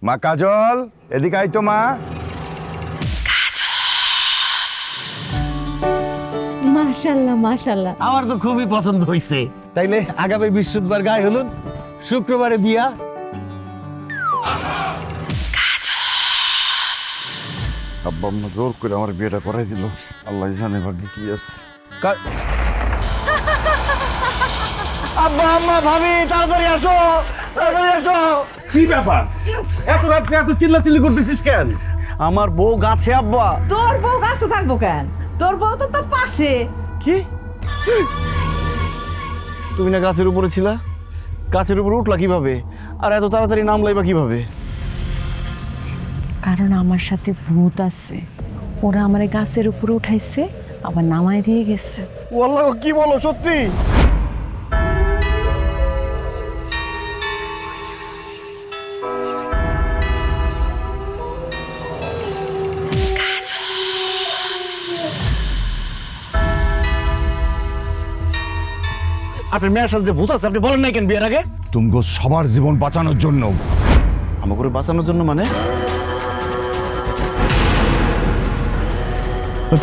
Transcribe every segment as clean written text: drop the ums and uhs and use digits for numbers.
মা কাজল, এদিকে আই তো মা। মাশাআল্লাহ মাশাআল্লাহ, আমার তো খুবই পছন্দ হয়েছে। তাইলে আগামী বৃহস্পতিবার গায়ে হলুদ, শুক্রবারে বিয়া। আব্বা আম্মা জোর করে আমার বিয়েটা করাই দিল। আল্লাহ জানে ভাগ্যে কি আছে। আব্বা আম্মা ভাবি তাড়াতাড়ি আসো, তাড়াতাড়ি আসো। কি ব্যাপার, এত রাত্রে এত চিল্লাচিল্লি করতেছিস কেন? আমার বউ গাছে আব্বা। তোর বউ গাছে থাকবো কেন? তোর বউ তো তোর পাশে। কি? তুমি না গাছের উপরে ছিলা? গাছের উপরে উঠলা কিভাবে? আর এত তাড়াতাড়ি নামলাই বা কিভাবে? কারণ আমার সাথে ভূত আছে, ওরা আমার গাছের উপরে উঠাইছে আবার নামায় দিয়ে গেছে। ওয়াল্লাহ, কি বলো সত্যি? আপনার মেয়ের সাথে যে ভূত আছে আপনি বলেন নাই কেন বিয়ের আগে? তুমগো সবার জীবন বাঁচানোর জন্য। আমাকে বাঁচানোর জন্য মানে?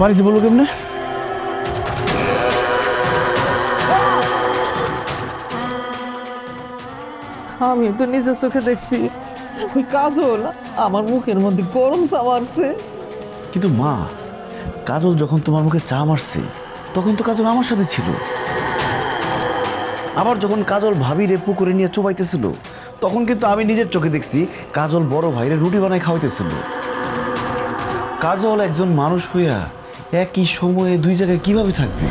বাড়িতে বলবো কেমনে? আমি তো নিজের চোখে দেখছি ওই কাজল আমার মুখের মধ্যে গরম চা মারছে। কিন্তু মা, কাজল যখন তোমার মুখে চা মারছে তখন তো কাজল আমার সাথে ছিল। আবার যখন কাজল ভাবিরে পুকুরে নিয়ে চোবাইতেছিল তখন কিন্তু আমি নিজের চোখে দেখছি কাজল বড় ভাইরে রুটি বানায় খাওয়াইতেছিল। কাজল একজন মানুষ হইয়া একই সময়ে দুই জায়গায় কিভাবে থাকবে?